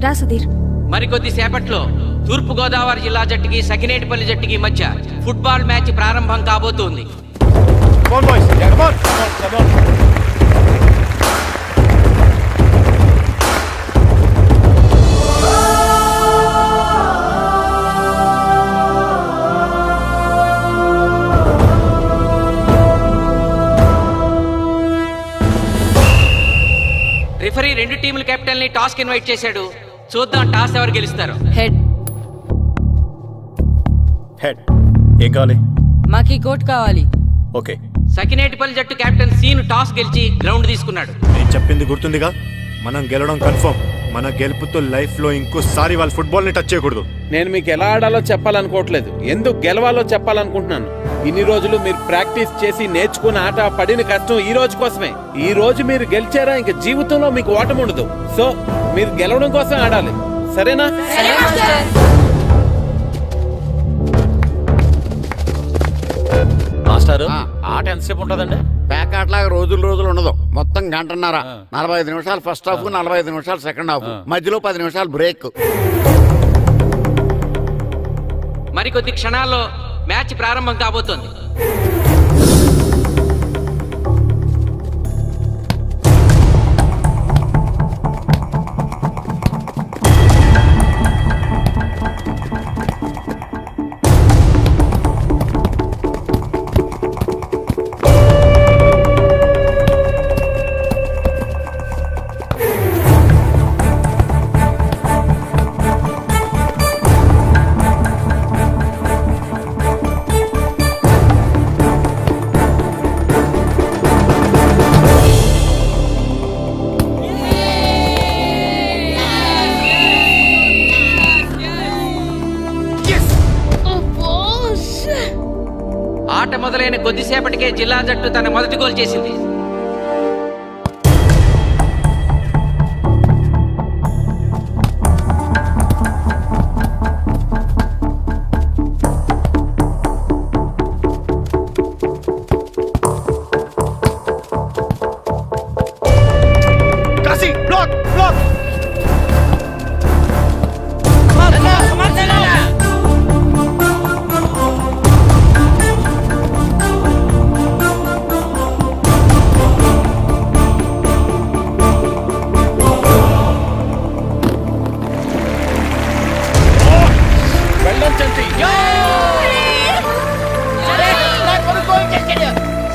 రా సుధీర్. మరికొద్ది సేపట్లో తూర్పు గోదావరి జిల్లా జట్టుకి సకినేటిపల్లి జట్టుకి మధ్య ఫుట్బాల్ మ్యాచ్ ప్రారంభం కాబోతోంది. రిఫరీ రెండు టీముల కెప్టెన్ ని టాస్ కి ఇన్వైట్ చేశాడు. చూద్దాం టాస్ ఎవరు గెలుస్తారు. హెడ్. హెడ్. ఏం కావాలి? మాకి కోట్ కావాలి. ఓకే. సకినేటిపల్లి జట్టు కెప్టెన్ సీను టాస్ గెలిచి గ్రౌండ్ తీసుకున్నాడు. నేను చెప్పింది గుర్తుందిగా, మనం గెలవడం కన్ఫర్మ్. మన గెలుపుతో లైఫ్ లో ఇంకోసారి వాళ్ళ ఫుట్బాల్ ని టచ్ చేయకూడదు. నేను మీకు ఎలా ఆడాలో చెప్పాలనుకోవట్లేదు, ఎందుకు గెలవాలో చెప్పాలనుకుంటున్నాను. ఇన్ని రోజులు మీరు ప్రాక్టీస్ చేసి నేర్చుకున్న ఆట పడిన కష్టం ఈ రోజు కోసమే. ఈ రోజు మీరు గెలిచారా ఇంక జీవితంలో మీకు ఓటమి ఉండదు. సో మీరు గెలవడం కోసం ఆడాలి, సరేనా? మాస్టర్, ఆట ఎంతసేపు ఉంటుందండి? పేకాట్లాగా రోజులు ఉండదు, మొత్తం గంటన్నర. 45 నిమిషాలు ఫస్ట్ హాఫ్, 45 నిమిషాలు సెకండ్ హాఫ్, మధ్యలో 10 నిమిషాలు బ్రేక్. మరికొద్ది క్షణాల్లో మ్యాచ్ ప్రారంభం కాబోతోంది. ఆట మొదలైన కొద్దిసేపటికే జిల్లా జట్టు తన మొదటి గోల్ చేసింది.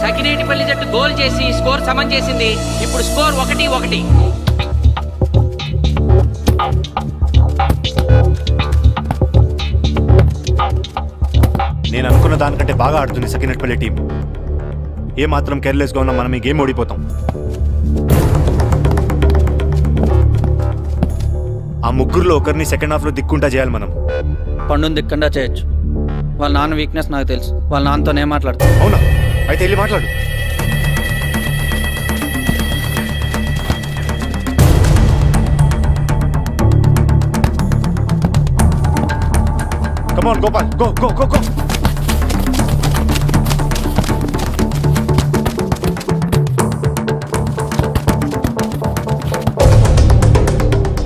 సకినేటిపల్లి జట్టు గోల్ చేసి స్కోర్ సమం చేసింది. ఇప్పుడు స్కోర్ 1-1. నేను అనుకున్న దానికంటే బాగా ఆడుతుంది సకినేటిపల్లి టీం. ఏ మాత్రం కేర్లెస్ గా ఉన్నా మనం ఈ గేమ్ ఓడిపోతాం. ఆ ముగ్గురులో ఒకరిని సెకండ్ హాఫ్ లో దిక్కుంటా చేయాలి మనం. పండుని దిక్కుండా చేయొచ్చు. వాళ్ళ నాన్న వీక్నెస్ నాకు తెలుసు. వాళ్ళ నాన్నతోనే మాట్లాడతాను. అవునా? అయితే వెళ్ళి మాట్లాడు. Come on, Gopal. Go.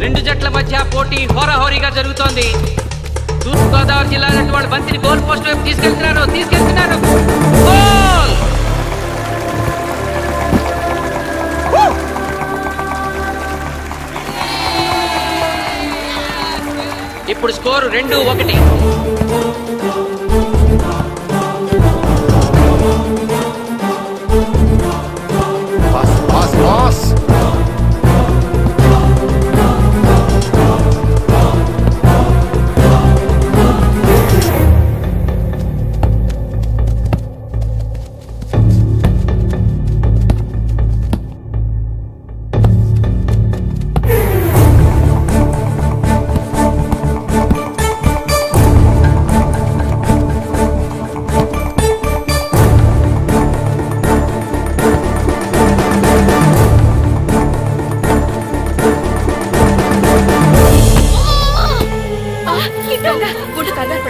రెండు జట్ల మధ్య పోటీ హోరాహోరీగా జరుగుతోంది. తూర్పు గోదావరి జిల్లా జట్టు వాళ్ళు బంతిని గోల్ పోస్ట్ వైపు తీసుకెళ్తున్నారు. గోల్! ఇప్పుడు స్కోరు 2-1.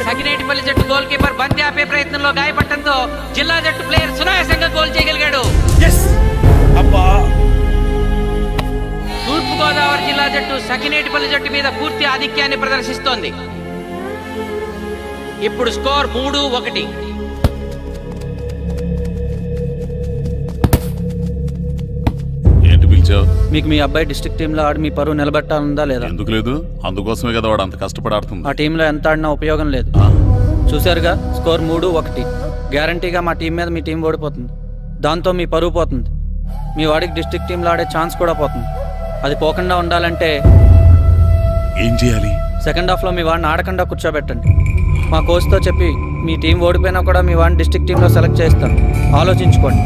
సకినేటిపల్లి జట్టు గోల్ కీపర్ బంతి ఆపే ప్రయత్నంలో గాయపడటంతో జిల్లా జట్టు ప్లేయర్ సునాయాసంగా గోల్ చేయగలిగాడు. అబ్బా! తూర్పు తూర్పుగోదావరి జిల్లా జట్టు సకినేటిపల్లి జట్టు మీద పూర్తి ఆధిక్యాన్ని ప్రదర్శిస్తోంది. ఇప్పుడు స్కోర్ 3-1. ఏంటి పిలిచావు? మీకు మీ అబ్బాయి డిస్ట్రిక్ట్ టీంలో ఆడి మీ పరువు నిలబెట్టాలందా లేదా? ఎందుకు లేదు? అందుకోసమే కదా వాడు అంత కష్టపడి ఆడుతుంది. ఆ టీంలో ఎంత ఆడినా ఉపయోగం లేదు. చూశారుగా, స్కోర్ 3-1. గ్యారంటీగా మా టీం మీద మీ టీం ఓడిపోతుంది. దాంతో మీ పరువు పోతుంది. మీ వాడికి డిస్ట్రిక్ట్ టీంలో ఆడే ఛాన్స్ కూడా పోతుంది. అది పోకుండా ఉండాలంటే ఏం చేయాలి? సెకండ్ హాఫ్లో మీ వాడిని ఆడకుండా కూర్చోబెట్టండి. మా కోచ్తో చెప్పి మీ టీం ఓడిపోయినా కూడా మీ వాడిని డిస్ట్రిక్ట్ టీంలో సెలెక్ట్ చేస్తాం. ఆలోచించుకోండి.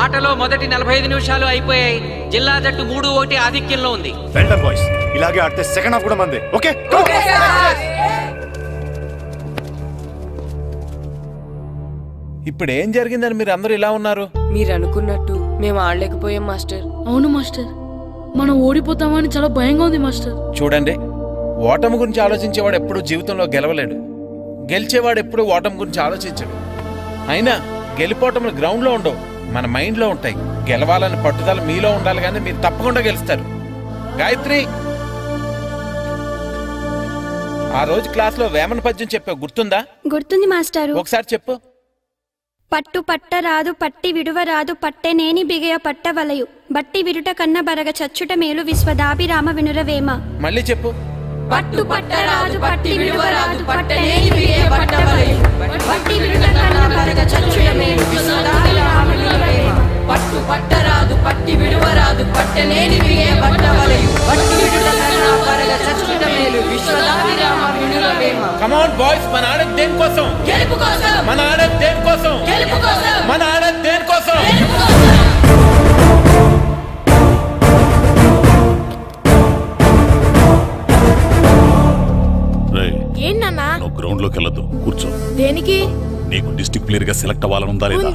ఆటలో మొదటి 45 నిమిషాలు అయిపోయాయి. జిల్లా జట్టు 3-1 ఆధిక్యంలో ఉంది. వెల్డన్ బాయ్స్, ఇలాగే ఆడితే సెకండ్ హాఫ్ కూడా మందే. ఓకే, ఇప్పుడు ఏం జరిగిందని మీరు అందరూ ఇలా ఉన్నారు? మీరు అనుకున్నట్టు మేము ఆడలేకపోయాం మాస్టర్. అవును మాస్టర్, మనం ఓడిపోతామని చాలా భయంగా ఉంది మాస్టర్. చూడండి, ఓటమి గురించి ఆలోచించేవాడు ఎప్పుడు జీవితంలో గెలవలేడు. గెలిచేవాడు ఎప్పుడు ఓటమి గురించి ఆలోచించడు. అయినా గెలిపోవటములు గ్రౌండ్లో ఉండవు, మన మైండ్లో ఉంటాయి. గెలవాలని పట్టుదల మీలో ఉండాలి, కానీ మీరు తప్పకుండా గెలుస్తారు. గాయత్రి, ఆ రోజు క్లాస్లో వేమన పద్యం చెప్పావు, గుర్తుందా? గుర్తుంది మాస్టారు. ఒకసారి చెప్పు. పట్టు పట్టరాదు పట్టి విడువరాదు పట్టెనేని బిగయ పట్టవలయు బట్టి విరుట కన్న బరగ చచ్చుట మేలు విశ్వదాభిరామ వినురవేమ. మళ్ళీ చెప్పు. పట్టు పట్టరాదు పట్టి విడువరాదు పట్టనేని బిగయ పట్టవలయు బట్టి విరుట కన్న బరగ చచ్చుట మేలు విశ్వదాభిరామ వినురవేమ. పట్టు పట్టరాదు పట్టి విడువరాదు పట్టనేని బిగయ పట్టవలయు బట్టి విరుట కన్న బరగ చచ్చుట మేలు విశ్వదాభిరామ వినురవేమ. కమ్ ఆన్ బాయ్స్, మన ఆడేది దేనికోసం? గెలుపు కోసం. మన ఆడేది దేనికోసం? గెలుపు కోసం. మన ఆడేది దేనికోసం? ఏంటన్నా? నువ్వు గ్రౌండ్ లోకి వెళ్ళదు, కూర్చో. దేనికి? నీకు డిస్ట్రిక్ట్ ప్లేయర్ గా సెలెక్ట్ అవ్వాలనుందా లేదా?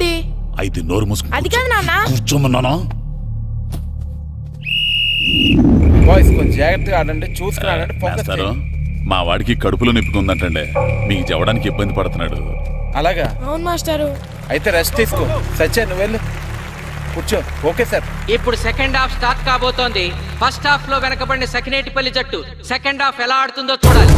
అయితే నోరు మూసుకుని అది కాదు నాన్న. కూర్చోమన్నానా? బాయ్స్ కొంచెం జాగ్రత్తగా ఆడండి, చూసుకుని ఆడండి, ఫోకస్ చేయండి. మా వాడికి కడుపులో నొప్పి ఉందంటండి, మీకు చెప్పడానికి ఇబ్బంది పడుతున్నాడు. అలాగా? అవును మాస్టారు. అయితే రెస్ట్ తీసుకో. సత్య, నువ్వు వెళ్ళు, కూర్చో. Okay sir. ఇప్పుడు సెకండ్ హాఫ్ స్టార్ట్ కాబోతోంది. ఫస్ట్ హాఫ్ లో వెనకబడిన సకినేటిపల్లి జట్టు సెకండ్ హాఫ్ ఎలా ఆడుతుందో చూడాలి.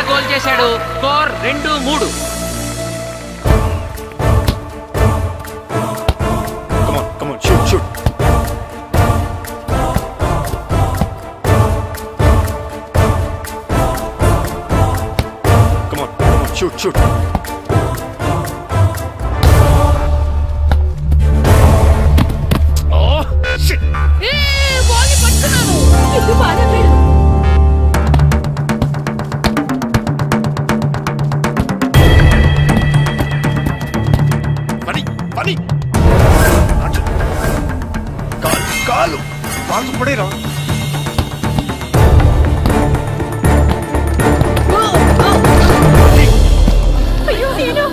గోల్ చేశాడు. Score 2-3. Come on, shoot. Come on, shoot. Oh, shit. బాల్ని పట్టుకున్నాను. ఇది బాగా వీడు. కాలు పడేరా. అయ్యో నేను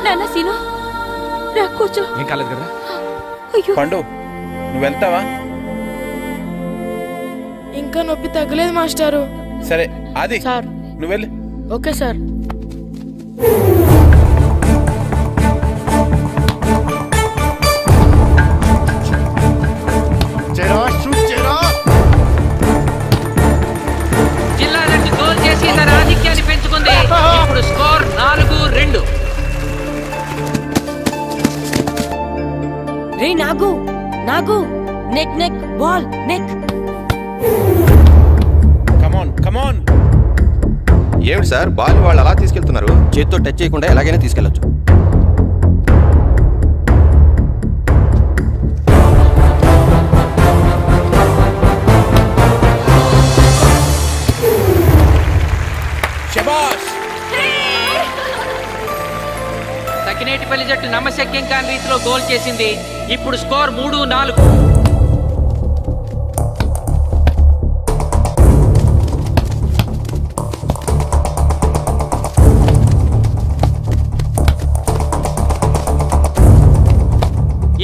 నాన్న సీను రా కూర్చో. ఏం కాలేదు కదా? అయ్యో పండు, నువ్వు వెళ్తావా? ఇంకా నొప్పి తగ్గలేదు మాస్టారు. సరే, అది సార్. నువ్వు వెళ్ళు. Okay sir. షూట్ చేయరా. జిల్లా జట్టు గోల్ రే నాగు నాగు నెక్ నెక్ బాల్ నెక్. కమాన్ కమాన్. ఏమిటి సార్ బాల్ వాళ్ళు అలా తీసుకెళ్తున్నారు? చేతితో టచ్ చేయకుండా ఎలాగైనా తీసుకెళ్లొచ్చు. సకినేటిపల్లి జట్టు నమ్మశక్యం కాని రీతిలో గోల్ చేసింది. ఇప్పుడు స్కోర్ 3-4.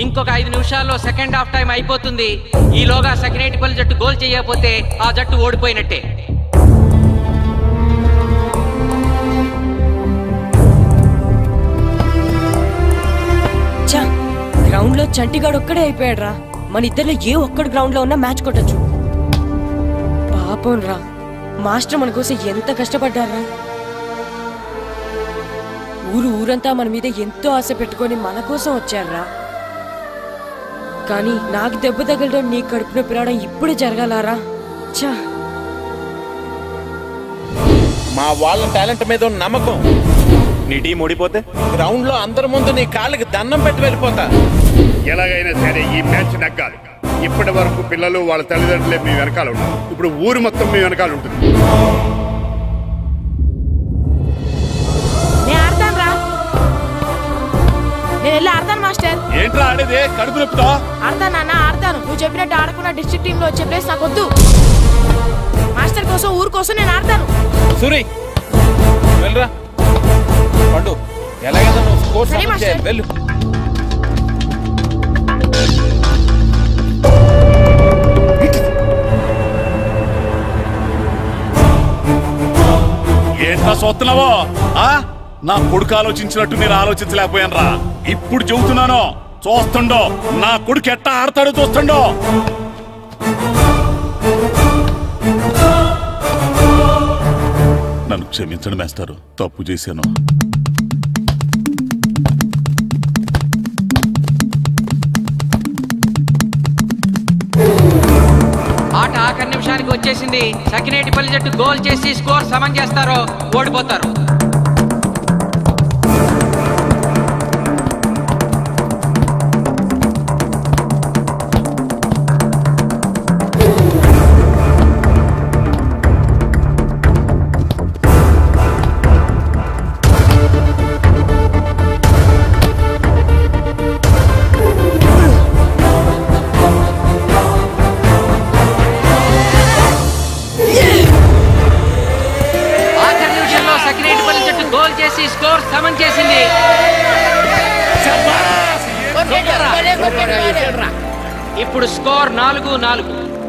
ఇంకొక 5 నిమిషాల్లో సెకండ్ హాఫ్ టైం అయిపోతుంది. ఈలోగా సకినేటిపల్లి జట్టు గోల్ చేయకపోతే ఆ జట్టు ఓడిపోయినట్టే. గ్రౌండ్ లో చంటిగాడు ఒక్కడే అయిపోయాడు రా. మన ఇద్దరిలో ఏ ఒక్కడు గ్రౌండ్ లో ఉన్నా మ్యాచ్ కొట్టచ్చు. పాపం రా, మాస్టర్ మన కోసం ఎంత కష్టపడ్డారా. ఊరంతా మన మీద ఎంతో ఆశ పెట్టుకొని మన కోసం వచ్చారా. కానీ నాకు దెబ్బ తగలడం, నీ కడుపు నొప్పి రావడం ఇప్పుడే జరగాలారా. చా, మా వాళ్ళ టాలెంట్ మీద ఉన్న నమ్మకం. నీ టీం ఓడిపోతే గ్రౌండ్ లో అందరి ముందు నీ కాళ్ళకి దండం పెట్టి వెళ్ళిపోతా. ఎలాగైనా సరే ఈ మ్యాచ్ నగ్గాలి. ఇప్పటి వరకు పిల్లలు వాళ్ళ తల్లిదండ్రులే మీ వెనకాల ఉంటారు. ఇప్పుడు ఊరు మొత్తం మీ వెనకాల ఉంటుంది. నేను వెళ్ళి ఆడతాను మాస్టర్. ఏంట్రా ఆడేది? కడుపు నొప్పుతో ఆడతాను నాన్న, ఆడతాను. నువ్వు చెప్పినట్టు ఆడకుండా డిస్ట్రిక్ట్ టీమ్ లో వచ్చే ప్లేస్ నాకు వద్దు. మాస్టర్ కోసం, ఊరు కోసం నేను ఆడతాను. సూరి వెళ్ళరా. పండు ఎలాగైనా నువ్వు స్కోర్ సరే మాస్టర్. వెళ్ళు. ఏంట్రా చూస్తున్నావో? నా కొడుకు ఆలోచించినట్టు నేను ఆలోచించలేకపోయాను రా. ఇప్పుడు చెబుతున్నాను, చూస్తుండో నా కొడుకు ఎట్టా ఆడతాడో చూస్తుండో. నన్ను క్షమించండి మేస్టారు, తప్పు చేశాను. ఆట ఆఖరి నిమిషానికి వచ్చేసింది. సకినేటిపల్లి జట్టు గోల్ చేసి స్కోర్ సమం చేస్తారో ఓడిపోతారు. స్కోర్ సమం చేసింది. ఇప్పుడు స్కోర్ 4-4.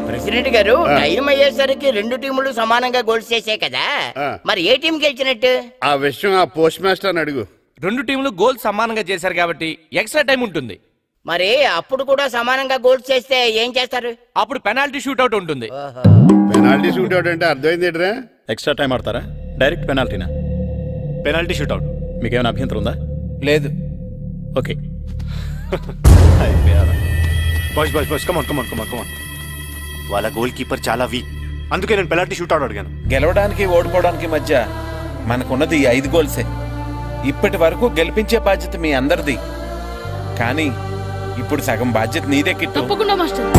ప్రెసిడెంట్ గారు, టైం అయ్యేసరికి రెండు టీములు సమానంగా గోల్స్ చేసే కదా, మరి ఏ టీం గెలిచినట్టు? ఆ విషయం ఆ పోస్ట్ మాస్టర్ అడుగు. రెండు టీములు గోల్ సమానంగా చేశారు కాబట్టి ఎక్స్ట్రా టైం ఉంటుంది. మరి అప్పుడు కూడా సమానంగా గోల్స్ చేస్తే ఏం చేస్తారు? అప్పుడు పెనాల్టీ షూట్అవుట్ ఉంటుంది. పెనాల్టీ షూట్అవుట్ అంటే అర్థమైంది ఏంట్రా? ఎక్స్ట్రా టైం ఆడతారా, డైరెక్ట్ పెనాల్టీనా? Penalty shootout. మీకేమైనా అభ్యంతరం ఉందా? లేదు. ఓకే. వాళ్ళ గోల్ కీపర్ చాలా వీక్, అందుకే నేను పెనాల్టీ షూట్అవుట్ అడిగాను. గెలవడానికి ఓడిపోవడానికి మధ్య మనకున్నది 5 గోల్సే. ఇప్పటి వరకు గెలిపించే బాధ్యత మీ అందరిది, కానీ ఇప్పుడు సగం బాధ్యత నీదే కిట్టు. తప్పకుండా మాస్టర్.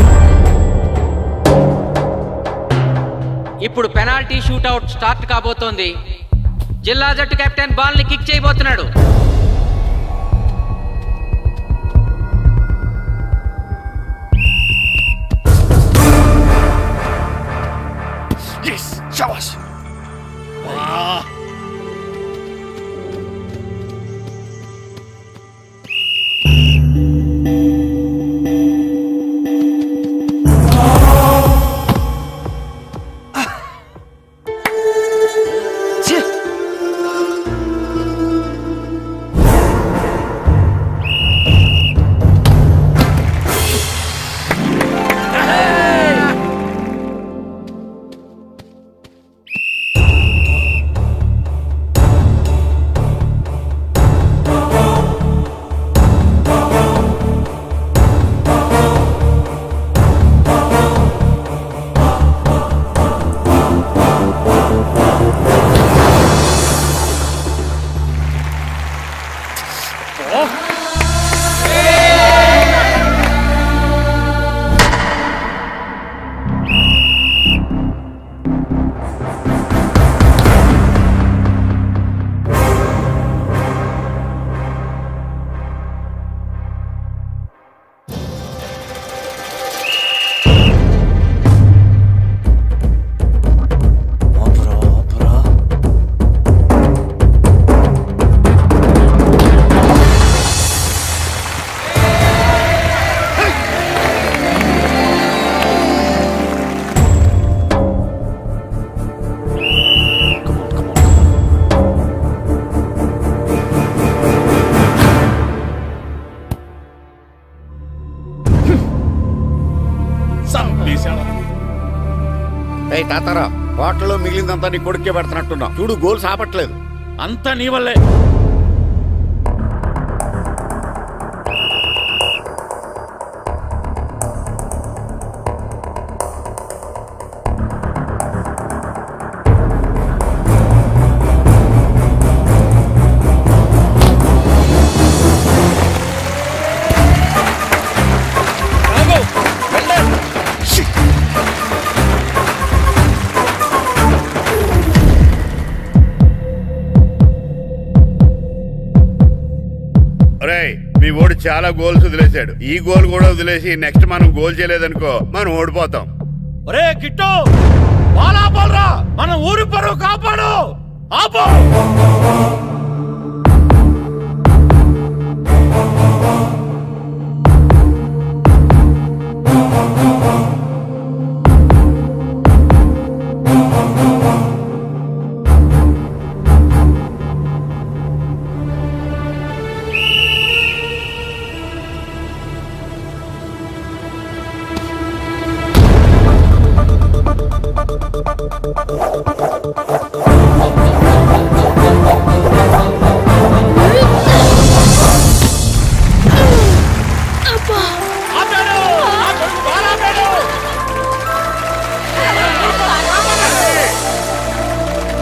ఇప్పుడు పెనాల్టీ షూట్అవుట్ స్టార్ట్ కాబోతోంది. జిల్లా జట్టు కెప్టెన్ బాల్ ని కిక్ చేయబోతున్నాడు. తాతారా హోటల్లో మిగిలిందంతా నీ కొడుకే పెడుతున్నట్టున్నావు. చూడు గోల్స్ ఆపట్లేదు. అంతా నీ వల్లే. మీ ఓడి చాలా గోల్స్ వదిలేశాడు. ఈ గోల్ కూడా వదిలేసి నెక్స్ట్ మనం గోల్ చేయలేదనుకో మనం ఓడిపోతాం. ఒరే కిట్టు బాల్ ఆపాలరా, మన ఊరి పరువు కాపాడు. ఆపో.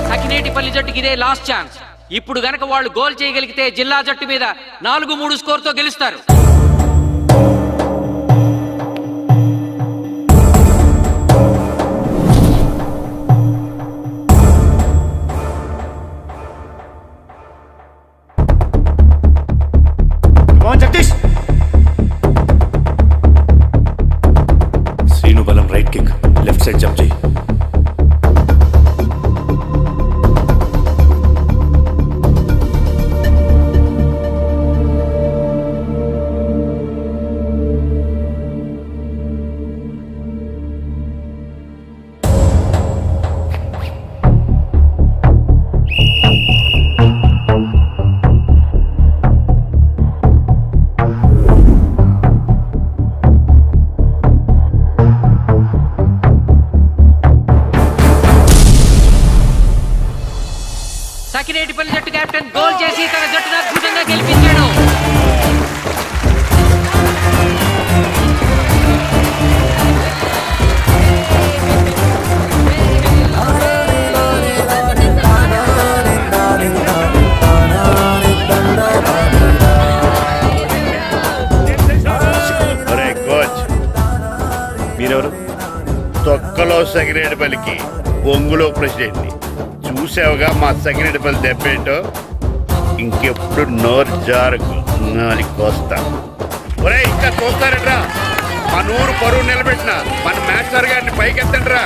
సకినేటిపల్లి జట్టుకి ఇదే లాస్ట్ ఛాన్స్. ఇప్పుడు గనక వాళ్ళు గోల్ చేయగలిగితే జిల్లా జట్టు మీద 4-3 స్కోర్తో గెలుస్తారు. శ్రీను బలం right kick, left side jump చేయి. సకినేటిపల్లి జట్టు కెప్టెన్ గోల్ చేసి తన జట్టును అద్భుతంగా గెలిపించాడు. మీరెవరు? తొక్కలో సకినేటిపల్లికి ఒంగులో ప్రెసిడెంట్ని. చూసావుగా మా సకినేటిపల్లి దెబ్బేంటో. ఇంకెప్పుడు నోరు జారకు నాలికొస్తా. ఒరే ఇంకా చూస్తారంట్రా, మన ఊరు పరువు నిలబెట్టిన మన మ్యాచ్ గారిని పైకెత్తండి రా.